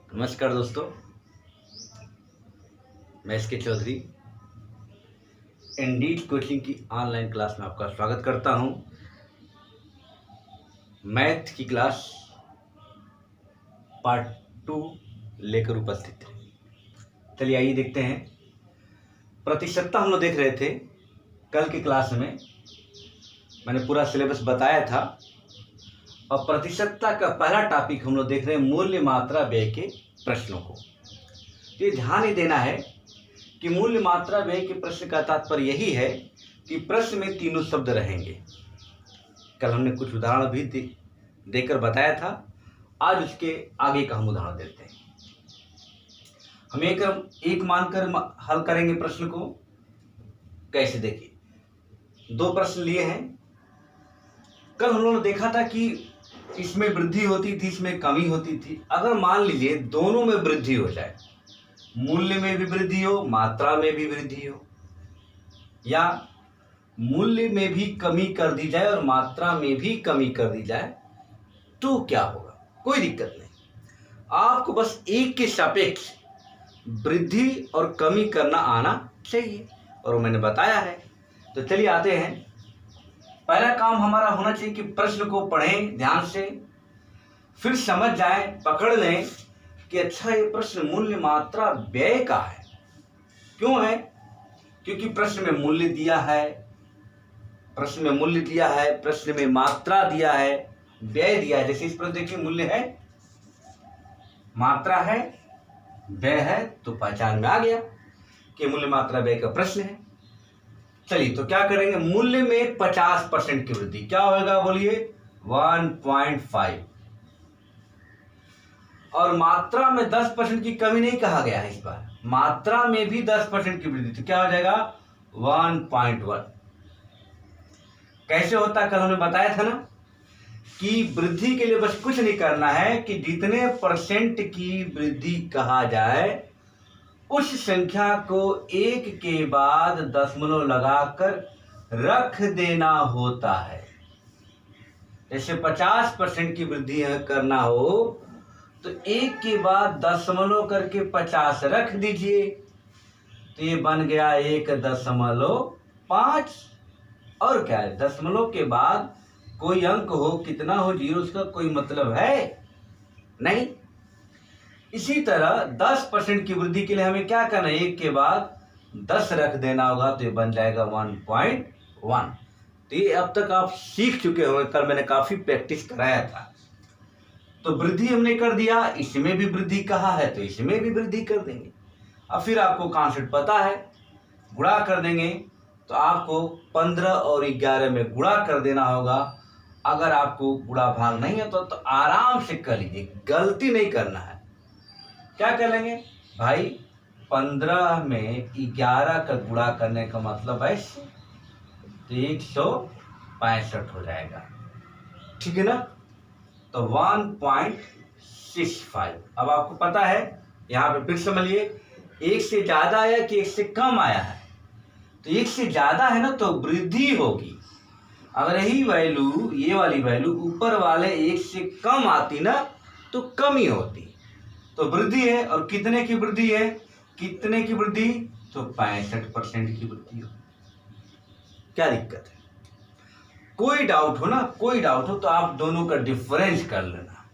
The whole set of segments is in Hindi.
नमस्कार दोस्तों, मैं एस के चौधरी इंडीड कोचिंग की ऑनलाइन क्लास में आपका स्वागत करता हूं। मैथ की क्लास पार्ट 2 लेकर उपस्थित है। चलिए आइए देखते हैं। प्रतिशतता हम लोग देख रहे थे कल की क्लास में। मैंने पूरा सिलेबस बताया था और प्रतिशतता का पहला टॉपिक हम लोग देख रहे हैं मूल्य, मात्रा, व्यय के प्रश्नों को। ये ध्यान ही देना है कि मूल्य, मात्रा, व्यय के प्रश्न का तात्पर्य यही है कि प्रश्न में तीनों शब्द रहेंगे। कल हमने कुछ उदाहरण भी देकर बताया था। आज उसके आगे का हम उदाहरण देते हैं। हम एक मानकर हल करेंगे प्रश्न को। कैसे? देखिए, दो प्रश्न लिए हैं। कल हम लोगों ने देखा था कि इसमें वृद्धि होती थी, इसमें कमी होती थी। अगर मान लीजिए दोनों में वृद्धि हो जाए, मूल्य में भी वृद्धि हो, मात्रा में भी वृद्धि हो, या मूल्य में भी कमी कर दी जाए और मात्रा में भी कमी कर दी जाए, तो क्या होगा? कोई दिक्कत नहीं। आपको बस एक के सापेक्ष वृद्धि और कमी करना आना चाहिए, और मैंने बताया है। तो चलिए आते हैं। पहला काम हमारा होना चाहिए कि प्रश्न को पढ़ें ध्यान से, फिर समझ जाएं, पकड़ लें कि अच्छा ये प्रश्न मूल्य, मात्रा, व्यय का है। क्यों है? क्योंकि प्रश्न में मूल्य दिया है, प्रश्न में मूल्य दिया है, प्रश्न में मात्रा दिया है, व्यय दिया है। जैसे इस पर देखिए, मूल्य है, मात्रा है, व्यय है, तो पहचान में आ गया कि मूल्य, मात्रा, व्यय का प्रश्न है। चलिए तो क्या करेंगे? मूल्य में 50% की वृद्धि क्या होगा? बोलिए 1.5। और मात्रा में 10% की कमी नहीं कहा गया है इस बार, मात्रा में भी 10% की वृद्धि, तो क्या हो जाएगा? 1.1। कैसे होता है? कल हमने बताया था ना कि वृद्धि के लिए बस कुछ नहीं करना है कि जितने परसेंट की वृद्धि कहा जाए उस संख्या को एक के बाद दशमलव लगाकर रख देना होता है। जैसे 50% की वृद्धि करना हो तो एक के बाद दशमलव करके 50 रख दीजिए, तो ये बन गया 1.5। और क्या है? दशमलव के बाद कोई अंक हो, कितना हो, जीरो, उसका कोई मतलब है नहीं। इसी तरह 10% की वृद्धि के लिए हमें क्या करना है? एक के बाद 10 रख देना होगा, तो ये बन जाएगा 1.1। तो ये अब तक आप सीख चुके होंगे, कल मैंने काफी प्रैक्टिस कराया था। तो वृद्धि हमने कर दिया, इसमें भी वृद्धि कहा है तो इसमें भी वृद्धि कर देंगे। अब फिर आपको कॉन्सेप्ट पता है, गुणा कर देंगे, तो आपको 15 और 11 में गुणा कर देना होगा। अगर आपको गुणा भाग नहीं है तो आराम से कर लीजिए, गलती नहीं करना है। क्या कर लेंगे भाई? 15 में 11 का गुणा करने का मतलब है तो 165 हो जाएगा, ठीक है ना? तो 1.65। अब आपको पता है, यहाँ पे फिर समझिए, एक से ज्यादा आया कि एक से कम आया है? तो एक से ज्यादा है ना, तो वृद्धि होगी। अगर यही वैल्यू, ये वाली वैल्यू ऊपर वाले एक से कम आती ना, तो कमी होती। तो वृद्धि है, और कितने की वृद्धि है? कितने की वृद्धि? तो 65% की वृद्धि हो। क्या दिक्कत है? कोई डाउट हो ना, कोई डाउट हो तो आप दोनों का डिफरेंस कर लेना।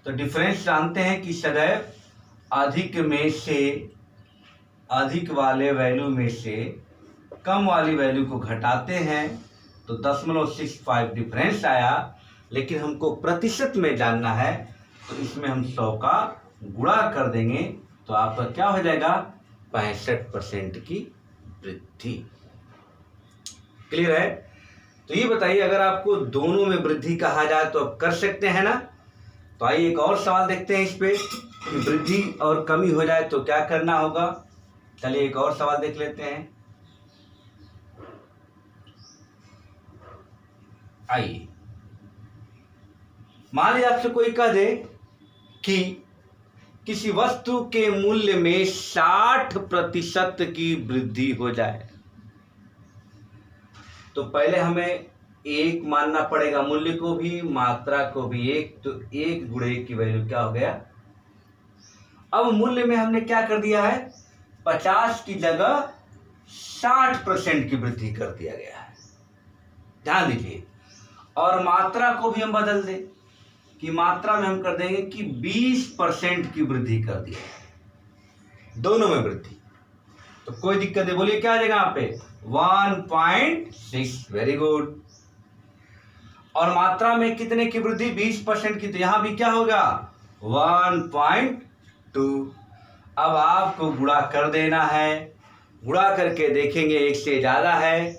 तो डिफरेंस जानते हैं कि सदैव अधिक में से, अधिक वाले वैल्यू में से कम वाली वैल्यू को घटाते हैं, तो 0.65 डिफरेंस आया। लेकिन हमको प्रतिशत में जानना है, तो इसमें हम 100 का गुणा कर देंगे, तो आपका क्या हो जाएगा? 65% की वृद्धि। क्लियर है? तो ये बताइए, अगर आपको दोनों में वृद्धि कहा जाए तो आप कर सकते हैं ना? तो आइए एक और सवाल देखते हैं इस पे कि वृद्धि और कमी हो जाए तो क्या करना होगा। चलिए एक और सवाल देख लेते हैं। आइए, मान लीजिए आपसे कोई कह दे कि किसी वस्तु के मूल्य में 60% की वृद्धि हो जाए, तो पहले हमें एक मानना पड़ेगा, मूल्य को भी, मात्रा को भी एक। तो 1 × 1 की वैल्यू क्या हो गया? अब मूल्य में हमने क्या कर दिया है, 50 की जगह 60% की वृद्धि कर दिया गया है। ध्यान दीजिए। और मात्रा को भी हम बदल दें कि मात्रा में हम कर देंगे कि 20% की वृद्धि कर दिया है, दोनों में वृद्धि। तो कोई दिक्कत है, बोलिए क्या आ जाएगा यहाँ पे 1.6। Very good. और मात्रा में कितने की वृद्धि, 20% की, तो यहां भी क्या होगा 1.2। अब आपको गुणा कर देना है, गुणा करके देखेंगे एक से ज्यादा है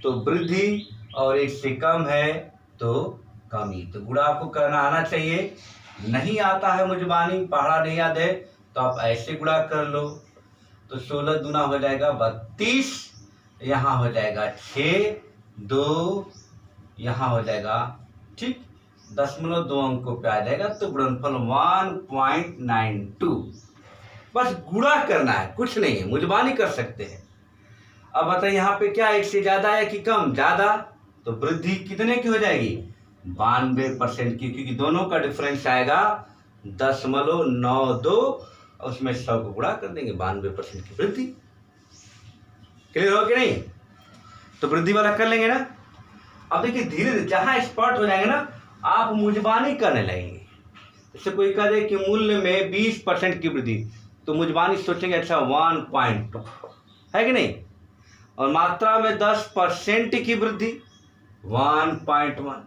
तो वृद्धि और एक से कम है तो कमी। तो गुणा आपको करना आना चाहिए, नहीं आता है मुझबानी, पढ़ा नहीं याद है तो आप ऐसे गुणा कर लो। तो 16 दूना हो जाएगा 32, यहाँ हो जाएगा 6, 2 यहाँ हो जाएगा, ठीक 0.2 अंकों पे आ जाएगा। तो गुणनफल 1.92। बस गुणा करना है, कुछ नहीं है, मुझबानी कर सकते हैं। अब बताइए यहाँ पे क्या एक से ज्यादा है कि कम, ज्यादा, तो वृद्धि कितने की हो जाएगी 92% की, क्योंकि दोनों का डिफरेंस आएगा 0.92, उसमें 100 को गुणा कर देंगे, 92% की वृद्धि। क्लियर हो कि नहीं? तो वृद्धि वाला कर लेंगे ना। अब देखिए धीरे धीरे जहां एक्सपर्ट हो जाएंगे ना आप मुझबानी करने लगेंगे। जैसे कोई कह दे कि मूल्य में 20% की वृद्धि, तो मुझबानी सोचेंगे अच्छा 1.2 है कि नहीं, और मात्रा में 10% की वृद्धि 1.1।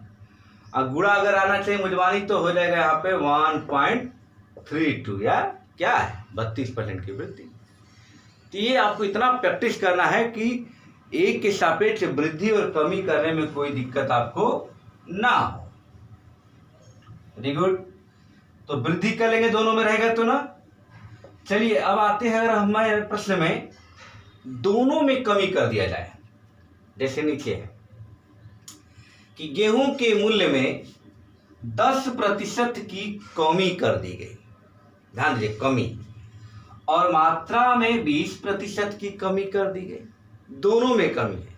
और गुणा अगर आना चाहिए मुझबानी तो हो जाएगा यहाँ पे 1.32 या क्या है 32% की वृद्धि। तो ये आपको इतना प्रैक्टिस करना है कि एक के सापेक्ष वृद्धि और कमी करने में कोई दिक्कत आपको ना हो। Very good. तो वृद्धि कर लेंगे, दोनों में रहेगा तो ना। चलिए अब आते हैं, अगर हमारे प्रश्न में दोनों में कमी कर दिया जाए, जैसे नीचे है कि गेहूं के मूल्य में 10% की कमी कर दी गई। ध्यान दीजिए, कमी, और मात्रा में 20% की कमी कर दी गई, दोनों में कमी है,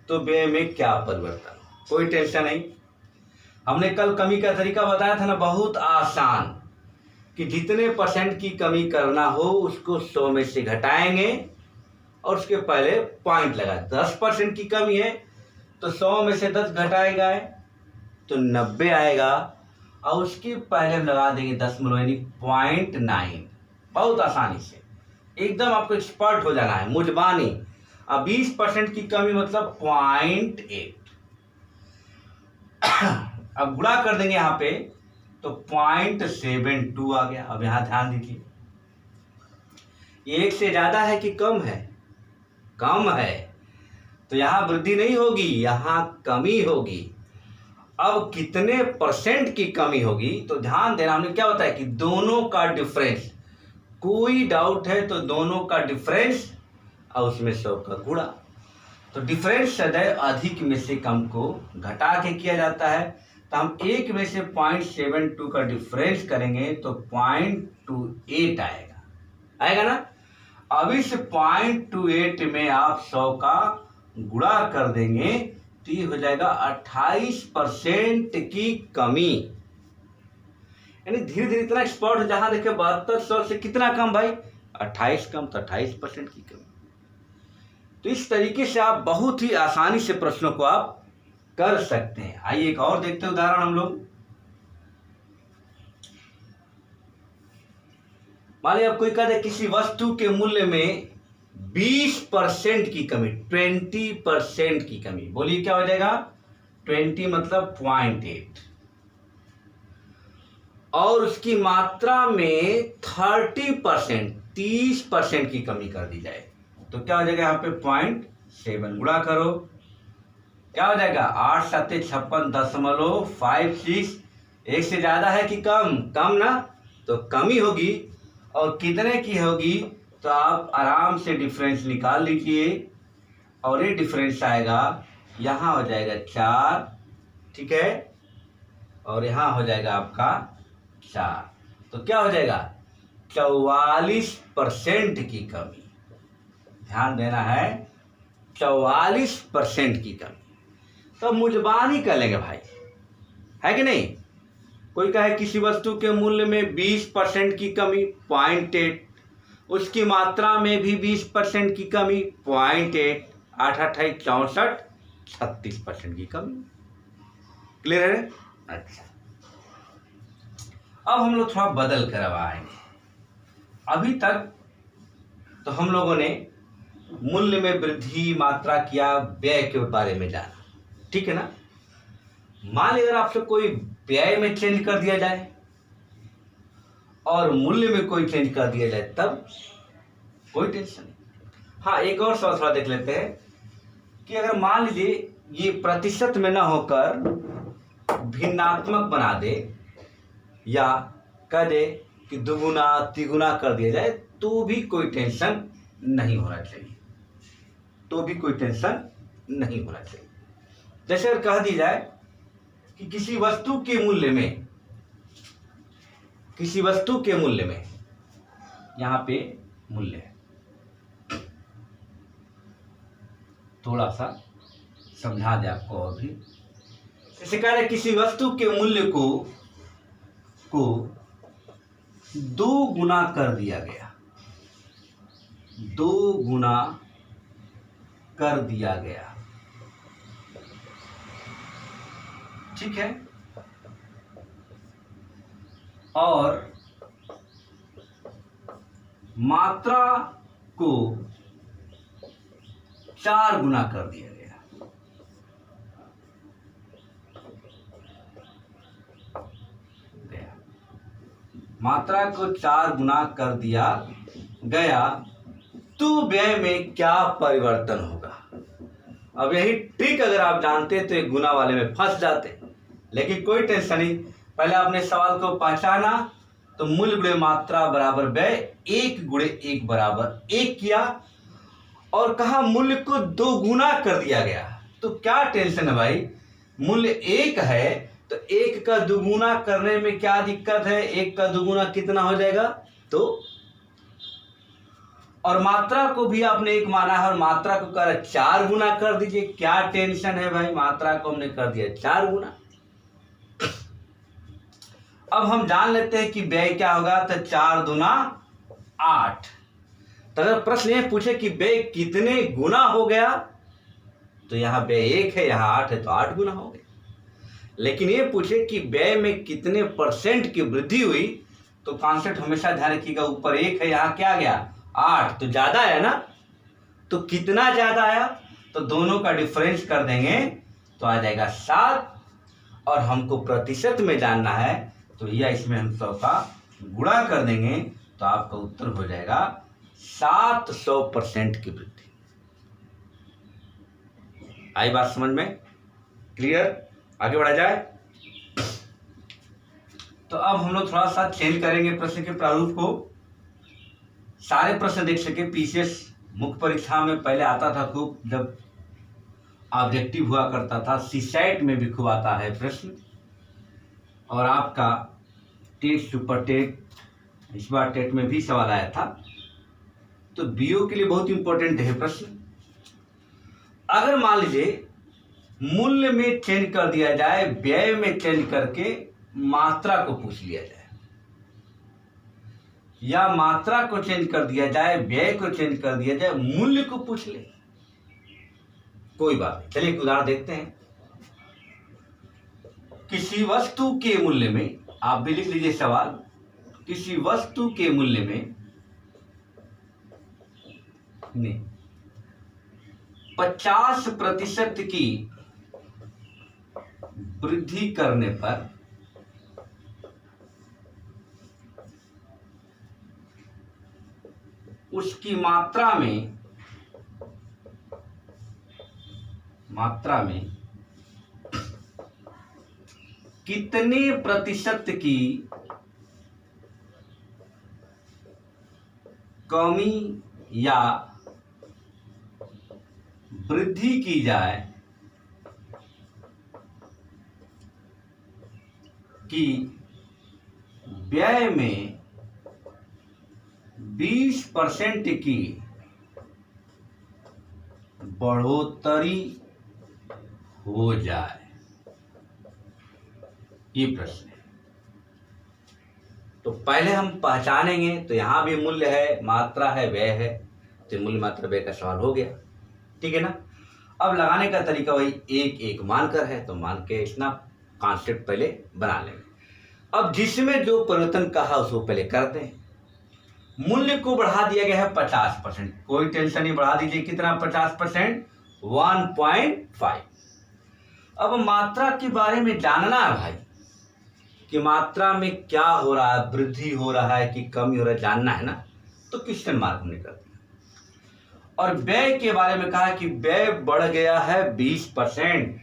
तो व्यय में क्या परिवर्तन? कोई टेंशन नहीं। हमने कल कमी का तरीका बताया था ना, बहुत आसान, कि जितने परसेंट की कमी करना हो उसको 100 में से घटाएंगे और उसके पहले पॉइंट लगा। 10% की कमी है तो 100 में से 10 घटाएगा तो 90 आएगा, और उसके पहले हम लगा देंगे 10 यानी 0.9। बहुत आसानी से, एकदम आपको एक्सपर्ट हो जाना है मुझबानी। अब 20% की कमी मतलब 0.8। अब गुणा कर देंगे यहाँ पे तो 0.72 आ गया। अब यहाँ ध्यान दीजिए, ये एक से ज्यादा है कि कम है, कम है, तो यहाँ वृद्धि नहीं होगी, यहाँ कमी होगी। अब कितने परसेंट की कमी होगी, तो ध्यान देना, हमने क्या बताया कि दोनों का डिफरेंस, कोई डाउट है तो दोनों का डिफरेंस और उसमें 100 का गुणा। तो डिफरेंस सदैव अधिक में से कम को घटा के किया जाता है। तो हम एक में से 0.72 का डिफरेंस करेंगे तो 0.28 आएगा, आएगा ना। अब इस 0.28 में आप 100 का गुणा कर देंगे तो ये हो जाएगा 28% की कमी। यानी धीरे धीरे इतना एक्सपर्ट हो, जहां देखे 7200 से कितना कम भाई 28 कम, तो 28% की कमी। तो इस तरीके से आप बहुत ही आसानी से प्रश्नों को आप कर सकते हैं। आइए एक और देखते हैं उदाहरण हम लोग। मान लीजिए आप कोई कहते हैं किसी वस्तु के मूल्य में 20% की कमी, 20% की कमी, बोलिए क्या हो जाएगा 20 मतलब 0.8, और उसकी मात्रा में 30%, 30% की कमी कर दी जाए तो क्या हो जाएगा यहाँ पे 0.7। गुणा करो, क्या हो जाएगा 8 7 56.56। एक से ज्यादा है कि कम, कम ना, तो कमी होगी। और कितने की होगी तो आप आराम से डिफरेंस निकाल लीजिए, और ये डिफरेंस आएगा, यहाँ हो जाएगा 4, ठीक है, और यहाँ हो जाएगा आपका 4, तो क्या हो जाएगा 44% की कमी। ध्यान देना है, 44% की कमी। तो मुझबानी कर लेंगे भाई, है कि नहीं। कोई कहे किसी वस्तु के मूल्य में 20% की कमी 0.8, उसकी मात्रा में भी 20% की कमी 0.8, 8 28 64 36% की कमी। क्लियर है? अच्छा, अब हम लोग थोड़ा बदल कर अब आएंगे। अभी तक तो हम लोगों ने मूल्य में वृद्धि, मात्रा किया, व्यय के बारे में जाना, ठीक है ना। मान लीजिए अगर आपसे कोई व्यय में चेंज कर दिया जाए और मूल्य में कोई चेंज कर दिया जाए, तब कोई टेंशन नहीं। हाँ, एक और सवाल थोड़ा देख लेते हैं कि अगर मान लीजिए ये प्रतिशत में ना होकर भिन्नात्मक बना दे या कह दे कि दुगुना तिगुना कर दिया जाए, तो भी कोई टेंशन नहीं होना चाहिए, तो भी कोई टेंशन नहीं होना चाहिए। जैसे अगर कह दी जाए कि किसी वस्तु के मूल्य में, किसी वस्तु के मूल्य में, यहां पे मूल्य है, थोड़ा सा समझा दे आपको और भी। जैसे कह रहे किसी वस्तु के मूल्य को 2 गुना कर दिया गया, 2 गुना कर दिया गया, ठीक है। और मात्रा को 4 गुना कर दिया गया, मात्रा को 4 गुना कर दिया गया, तो व्यय में क्या परिवर्तन होगा। अब यही ट्रिक अगर आप जानते तो एक गुना वाले में फंस जाते, लेकिन कोई टेंशन नहीं। पहले आपने सवाल को पहचाना तो मूल्य गुणे मात्रा बराबर व्यय, 1 गुणे 1 बराबर 1 किया और कहा मूल्य को 2 गुना कर दिया गया। तो क्या टेंशन है भाई, मूल्य 1 है तो 1 का दुगुना करने में क्या दिक्कत है, 1 का दुगुना कितना हो जाएगा 2। और मात्रा को भी आपने 1 माना है और मात्रा को कर 4 गुना कर दीजिए, क्या टेंशन है भाई, मात्रा को हमने कर दिया 4 गुना। अब हम जान लेते हैं कि व्यय क्या होगा, तो 4 दूना 8। तो अगर प्रश्न ये पूछे कि व्यय कितने गुना हो गया, तो यहाँ व्यय 1 है, यहाँ 8 है, तो 8 गुना हो गया। लेकिन ये पूछे कि व्यय में कितने % की वृद्धि हुई, तो कॉन्सेप्ट हमेशा ध्यान रखिएगा, ऊपर 1 है, यहाँ क्या गया 8, तो ज्यादा है ना। तो कितना ज्यादा आया, तो दोनों का डिफरेंस कर देंगे तो आ जाएगा 7, और हमको प्रतिशत में जानना है तो यह इसमें हम 100 का गुणा कर देंगे तो आपका उत्तर हो जाएगा 700% की वृद्धि। आई बात समझ में? क्लियर? आगे बढ़ा जाए। तो अब हम लोग थोड़ा सा चेंज करेंगे प्रश्न के प्रारूप को। सारे प्रश्न देख सके, पीसीएस मुख्य परीक्षा में पहले आता था खूब, जब ऑब्जेक्टिव हुआ करता था, सीसैट में भी खूब आता है प्रश्न, और आपका टेट सुपर टेट, इस बार टेट में भी सवाल आया था, तो बीओ के लिए बहुत इंपॉर्टेंट है प्रश्न। अगर मान लीजिए मूल्य में चेंज कर दिया जाए, व्यय में चेंज करके मात्रा को पूछ लिया जाए, या मात्रा को चेंज कर दिया जाए, व्यय को चेंज कर दिया जाए, मूल्य को पूछ ले, कोई बात नहीं। चलिए एक उदाहरण देखते हैं। किसी वस्तु के मूल्य में, आप भी लिख लीजिए सवाल, किसी वस्तु के मूल्य में 50% की वृद्धि करने पर उसकी मात्रा में कितने प्रतिशत की कमी या वृद्धि की जाए कि व्यय में 20% की बढ़ोतरी हो जाए। ये प्रश्न है। तो पहले हम पहचानेंगे, तो यहाँ भी मूल्य है, मात्रा है, व्यय है, तो मूल्य मात्रा व्यय का सवाल हो गया। ठीक है ना। अब लगाने का तरीका वही एक एक मानकर है, तो मान के इतना कॉन्सेप्ट पहले बना लेंगे। अब जिसमें जो परिवर्तन कहा उसको पहले करते हैं। मूल्य को बढ़ा दिया गया है 50%, कोई टेंशन नहीं, बढ़ा दीजिए। कितना 50%? 1.5। अब मात्रा के बारे में जानना है भाई कि मात्रा में क्या हो रहा है, वृद्धि हो रहा है कि कमी हो रहा है, जानना है ना, तो क्वेश्चन मार्क हमने कर दिया। और व्यय के बारे में कहा कि व्यय बढ़ गया है 20%,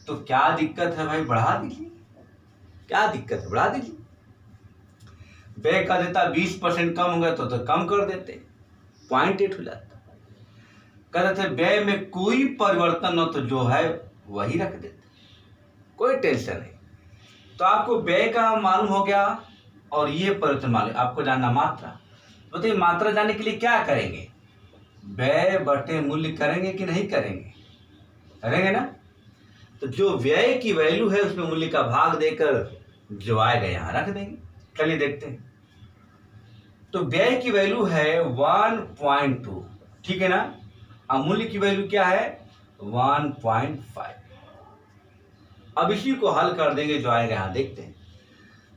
तो क्या दिक्कत है भाई, बढ़ा दीजिए। क्या दिक्कत है, बढ़ा दीजिए। व्यय का देता 20% कम हो गया तो कम कर देते, 0.8 हो जाता। कहते थे व्यय में कोई परिवर्तन हो तो जो है वही रख देते, कोई टेंशन नहीं। तो आपको व्यय का मालूम हो गया और ये परिवर्तन मालूम, आपको जानना मात्रा। बताइए मात्रा जानने के लिए क्या करेंगे, व्यय बटे मूल्य करेंगे कि नहीं करेंगे, करेंगे ना। तो जो व्यय की वैल्यू है उसमें मूल्य का भाग देकर जो आएगा यहाँ रख देंगे। चलिए देखते हैं। तो व्यय की वैल्यू है 1.2, ठीक है ना। अब मूल्य की वैल्यू क्या है, 1.5। अब इसी को हल कर देंगे, जो आएगा यहाँ देखते हैं।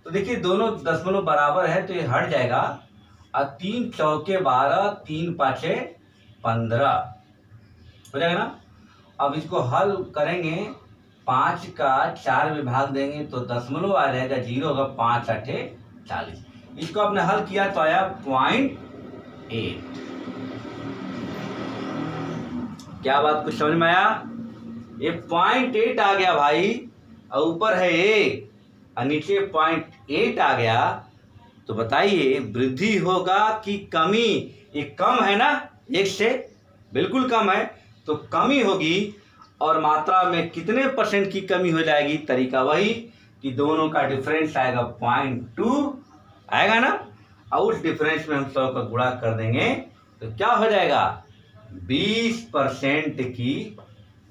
तो देखिए दोनों दशमलव बराबर है तो ये हट जाएगा, और 3 चौके 12, 3 पाँचे 15 हो जाएगा ना। अब इसको हल करेंगे, 5 का 4 में भाग देंगे तो दशमलव आ जाएगा, 0 होगा, 5 8 40। इसको आपने हल किया तो आया 0.8। क्या बात कुछ समझ में आया, ये 0.8 आ गया भाई, और ऊपर है 1 और नीचे 0.8 आ गया। तो बताइए वृद्धि होगा कि कमी, ये कम है ना 1 से, बिल्कुल कम है, तो कमी होगी। और मात्रा में कितने % की कमी हो जाएगी, तरीका वही कि दोनों का डिफरेंस आएगा 0.2 आएगा ना, और उस डिफरेंस में हम 100 का गुणा कर देंगे तो क्या हो जाएगा, 20% की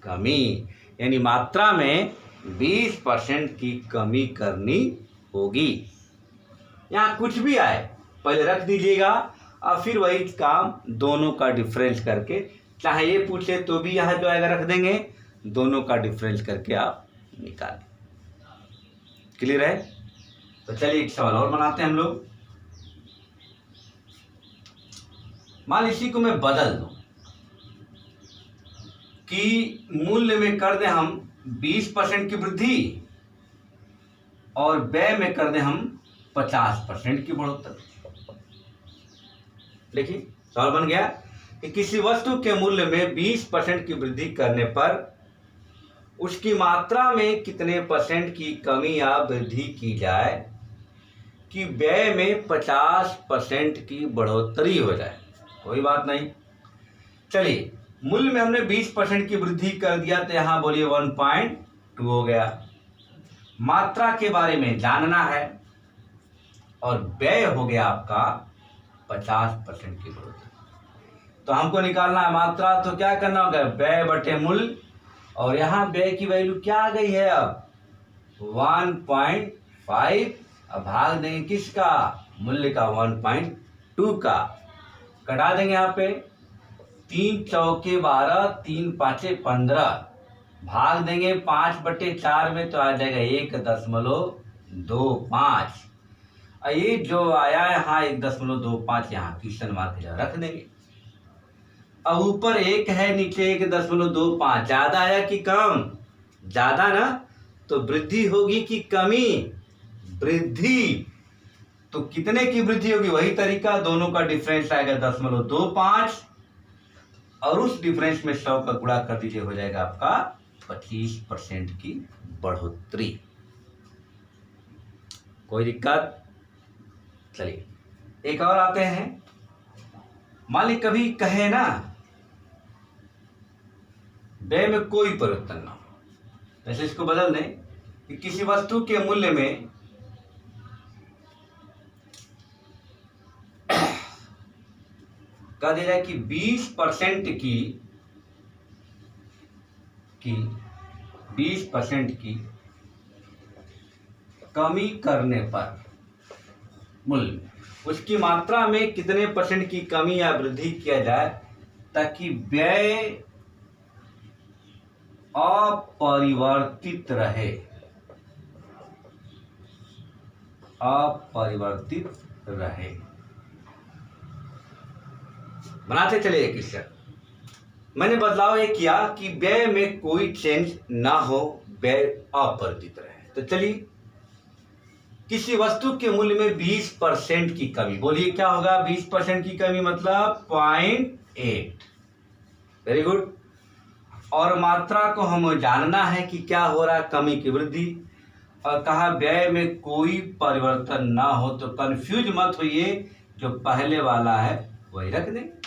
कमी, यानी मात्रा में 20% की कमी करनी होगी। यहाँ कुछ भी आए पहले रख दीजिएगा, और फिर वही काम दोनों का डिफरेंस करके, चाहे ये पूछे तो भी यहाँ जो आएगा रख देंगे, दोनों का डिफरेंस करके आप निकालें। क्लियर है। तो चलिए एक सवाल और बनाते हैं हम लोग। मान इसी को मैं बदल दूं कि मूल्य में कर दें हम 20% की वृद्धि और व्यय में कर दें हम 50% की बढ़ोतरी। देखिए सवाल बन गया कि किसी वस्तु के मूल्य में 20% की वृद्धि करने पर उसकी मात्रा में कितने % की कमी या वृद्धि की जाए कि व्यय में 50% की बढ़ोतरी हो जाए। कोई बात नहीं, चलिए मूल्य में हमने 20% की वृद्धि कर दिया तो यहाँ बोलिए 1.2 हो गया। मात्रा के बारे में जानना है और व्यय हो गया आपका 50% की बढ़ोतरी। तो हमको निकालना है मात्रा, तो क्या करना होगा, व्यय बटे मूल्य, और यहाँ व्यय की वैल्यू क्या आ गई है, अब 1.5, अब भाग देंगे किसका, मूल्य का, 1.2 का, कटा देंगे यहाँ पे, 3 चौके 12, 3 पाँचे 15, भाग देंगे 5/4 में तो आ जाएगा 1.25। ये जो आया है हाँ 1.25 यहाँ क्वेश्चन मार्क रख देंगे। अब ऊपर 1 है, नीचे 1.25, ज्यादा आया कि कम, ज्यादा ना, तो वृद्धि होगी कि कमी, वृद्धि। तो कितने की वृद्धि होगी, वही तरीका, दोनों का डिफरेंस आएगा 0.25 और उस डिफरेंस में 100 का गुणा कर दीजिए, हो जाएगा आपका 25% की बढ़ोतरी। कोई दिक्कत। चलिए एक और आते हैं। मान ली कभी कहे ना व्यय में कोई परिवर्तन ना हो, वैसे इसको बदल दें कि किसी वस्तु के मूल्य में कह दिया जाए कि 20% की कमी करने पर मूल्य में उसकी मात्रा में कितने % की कमी या वृद्धि किया जाए ताकि व्यय अपरिवर्तित रहे, अपरिवर्तित रहे। बनाते चले एक क्वेश्चन। मैंने बदलाव ये किया कि व्यय में कोई चेंज ना हो, व्यय अपरिवर्तित रहे। तो चलिए, किसी वस्तु के मूल्य में 20% की कमी, बोलिए क्या होगा? 20% की कमी मतलब 0.8। Very good. और मात्रा को हम जानना है कि क्या हो रहा है, कमी की वृद्धि। और कहा व्यय में कोई परिवर्तन ना हो, तो कंफ्यूज मत होइए, जो पहले वाला है वही रख दें।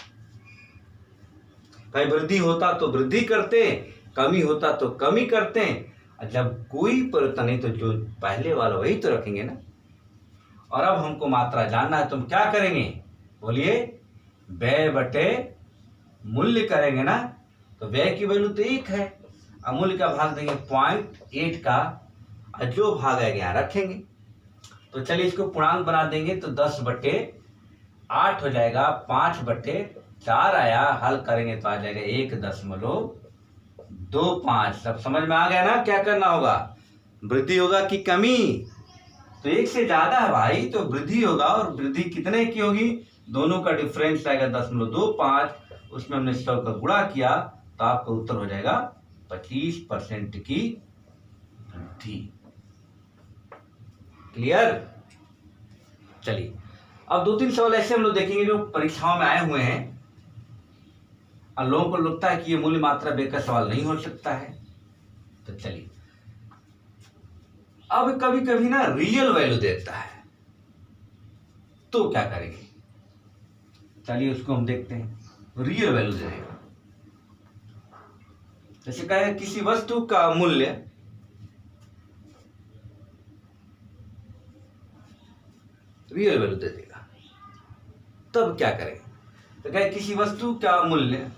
भाई वृद्धि होता तो वृद्धि करते, कमी होता तो कमी करते, और जब कोई परिवर्तन नहीं तो जो पहले वाला वही तो रखेंगे ना। और अब हमको मात्रा जानना है, तो हम क्या करेंगे? बोलिए, व्यय बटे मूल्य करेंगे ना। तो व्यय की वैल्यू तो 1 है, अमूल्य का भाग देंगे 0.8 का, और जो भाग आएगा यहाँ रखेंगे। तो चलिए इसको पूर्णांक बना देंगे, तो 10/8 हो जाएगा, 5/4 आया, हल करेंगे तो आ जाएगा 1.25। सब समझ में आ गया ना क्या करना होगा? वृद्धि होगा कि कमी? तो 1 से ज्यादा है भाई, तो वृद्धि होगा। और वृद्धि कितने की होगी? दोनों का डिफरेंस आएगा 10.25, उसमें हमने 100 का गुणा किया, तो आपका उत्तर हो जाएगा 25% की वृद्धि। क्लियर? चलिए, अब 2-3 सवाल ऐसे हम लोग देखेंगे जो परीक्षाओं में आए हुए हैं, और लोगों को लगता है कि ये मूल्य मात्रा व्यय का सवाल नहीं हो सकता है। तो चलिए, अब कभी कभी ना रियल वैल्यू देता है, तो क्या करेंगे? चलिए उसको हम देखते हैं। रियल वैल्यू देगा, जैसे कहे किसी वस्तु का मूल्य रियल वैल्यू दे देगा, तब क्या करें? तो कहे किसी वस्तु का मूल्य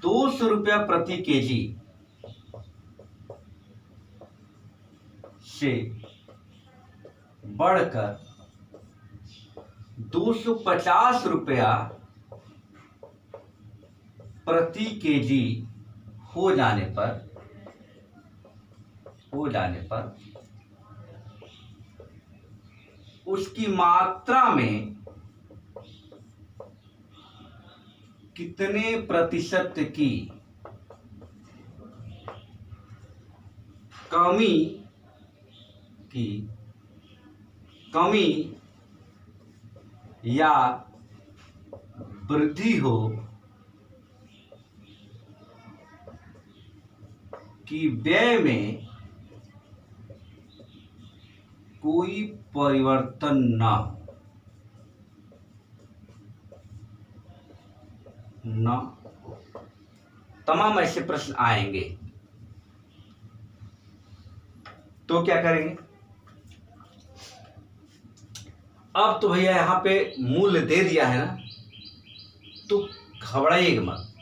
200 रुपया प्रति केजी से बढ़कर 250 रुपया प्रति केजी हो जाने पर उसकी मात्रा में कितने प्रतिशत की कमी या वृद्धि हो कि व्यय में कोई परिवर्तन ना हो, तमाम ऐसे प्रश्न आएंगे। तो क्या करेंगे? अब तो भैया यहाँ पे मूल्य दे दिया है ना, तो घबराइएगा मत,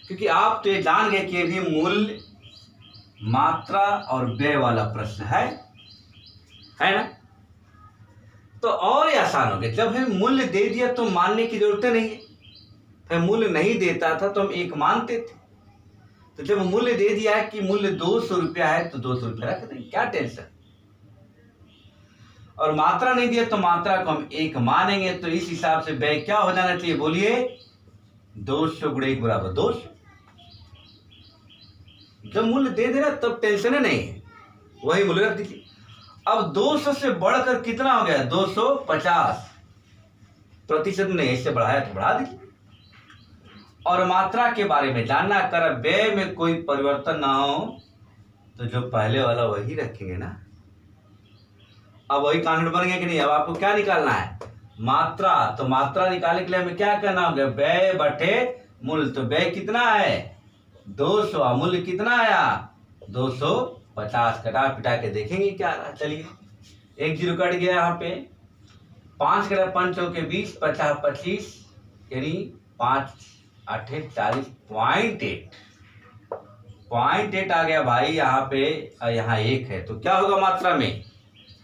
क्योंकि आप तो ये जान गए कि ये भी मूल्य, मात्रा और व्यय वाला प्रश्न है ना। तो और ये आसान हो गया, जब हमें मूल्य दे दिया तो मानने की जरूरत नहीं है। फिर मूल्य नहीं देता था तो हम 1 मानते थे। तो जब मूल्य दे दिया है कि मूल्य 200 रुपया है, तो 200 रुपया रख देंगे, क्या टेंशन। और मात्रा नहीं दिया तो मात्रा को हम 1 मानेंगे। तो इस हिसाब से व्यय क्या हो जाना चाहिए? बोलिए, 200 × 1 = 200। जब मूल्य दे देना तब टेंशन नहीं है, वही मूल्य रख दीजिए। अब 200 से बढ़कर कितना हो गया? 250 प्रतिशत नहीं, इससे बढ़ाया तो बढ़ा दीजिए। और मात्रा के बारे में जानना, कर व्यय में कोई परिवर्तन ना हो, तो जो पहले वाला वही रखेंगे ना। अब वही कानून बन गया कि नहीं? अब आपको क्या निकालना है? मात्रा। तो मात्रा निकालने के लिए हमें क्या करना होगा? व्यय बटे मूल्य। तो व्यय कितना है? 200, मूल्य कितना आया? 250। कटा पिटा के देखेंगे क्या रहा। चलिए, 1 0 कट गया यहाँ पे। 5 × 5 = 20, 50 25, यानी 5 8 40, 0.8 आ गया भाई यहाँ पे। यहाँ 1 है, तो क्या होगा मात्रा में?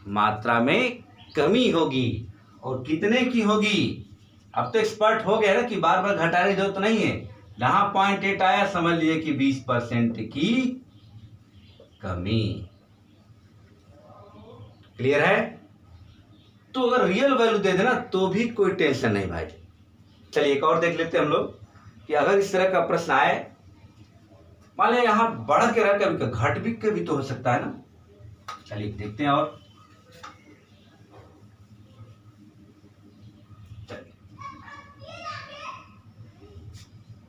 मात्रा में कमी होगी। और कितने की होगी? अब तो एक्सपर्ट हो गया ना कि बार बार घटाने की जरूरत नहीं है। जहां 0.8 आया समझ लिए कि 20% की कमी। क्लियर है? तो अगर रियल वैल्यू दे देना तो भी कोई टेंशन नहीं भाई। चलिए एक और देख लेते हैं हम लोग कि अगर इस तरह का प्रश्न आए, मान लिया यहां बढ़ के रह कभी घट भी के भी तो हो सकता है ना। चलिए देखते हैं और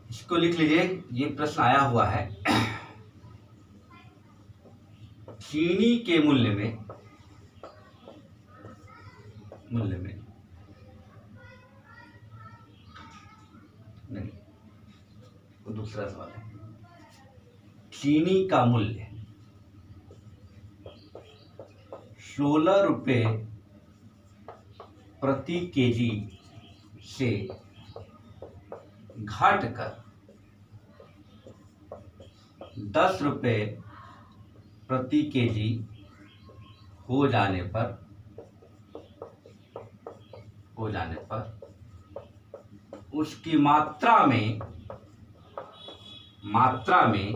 इसको लिख लीजिए। ये प्रश्न आया हुआ है चीनी के मूल्य में नहीं, वो दूसरा सवाल है। चीनी का मूल्य 16 रुपये प्रति केजी से घटकर 10 रुपये प्रति केजी हो जाने पर उसकी मात्रा में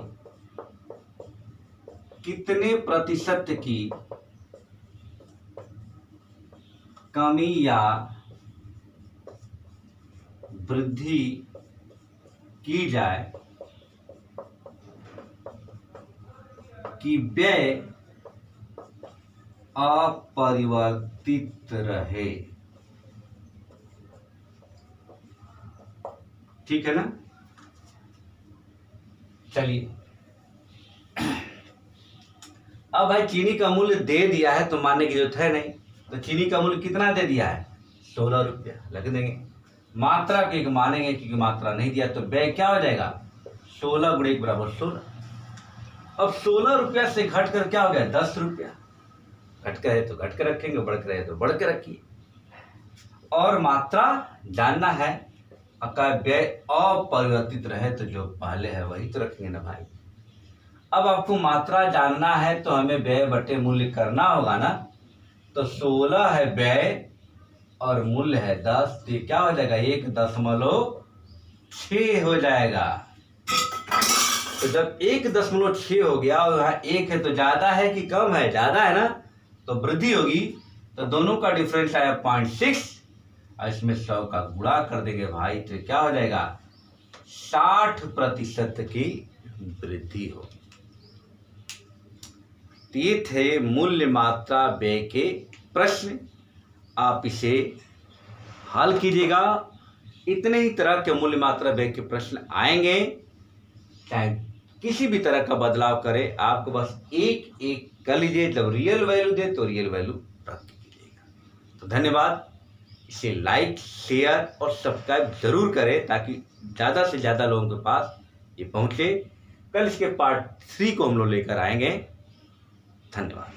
कितने प्रतिशत की कमी या वृद्धि की जाए कि व्यय अपरिवर्तित रहे। ठीक है ना? चलिए अब भाई चीनी का मूल्य दे दिया है तो मानने की जरूरत है नहीं। तो चीनी का मूल्य कितना दे दिया है? 16 रुपया लग देंगे। मात्रा के एक मानेंगे क्योंकि मात्रा नहीं दिया तो व्यय क्या हो जाएगा? 16 गुणे 1 बराबर 16। अब 16 रुपया से घट कर क्या हो गया? 10 रुपया। घट कर है तो घट कर रखेंगे, बढ़ कर है तो बढ़ कर रखिए। और मात्रा जानना है, अगर व्यय अपरिवर्तित रहे तो जो पहले है वही तो रखेंगे ना भाई। अब आपको मात्रा जानना है तो हमें व्यय बटे मूल्य करना होगा ना। तो 16 है व्यय और मूल्य है 10, तो ये क्या हो जाएगा? 1.6 हो जाएगा। तो जब 1.6 हो गया और यहाँ 1 है तो ज्यादा है कि कम है? ज्यादा है ना, तो वृद्धि होगी। तो दोनों का डिफरेंस आया 0.6 और इसमें 100 का गुणा कर देंगे भाई तो क्या हो जाएगा? 60% की वृद्धि हो। ये थे मूल्य मात्रा व्यय के प्रश्न। आप इसे हल कीजिएगा। इतने ही तरह के मूल्य मात्रा व्यय के प्रश्न आएंगे। चाहे किसी भी तरह का बदलाव करे, आपको बस एक एक कर लीजिए। जब रियल वैल्यू दे तो रियल वैल्यू प्राप्त कीजिएगा। तो धन्यवाद। इसे लाइक, शेयर और सब्सक्राइब जरूर करें ताकि ज़्यादा से ज़्यादा लोगों के पास ये पहुँचे। कल इसके पार्ट 3 को हम लोग लेकर आएंगे। धन्यवाद।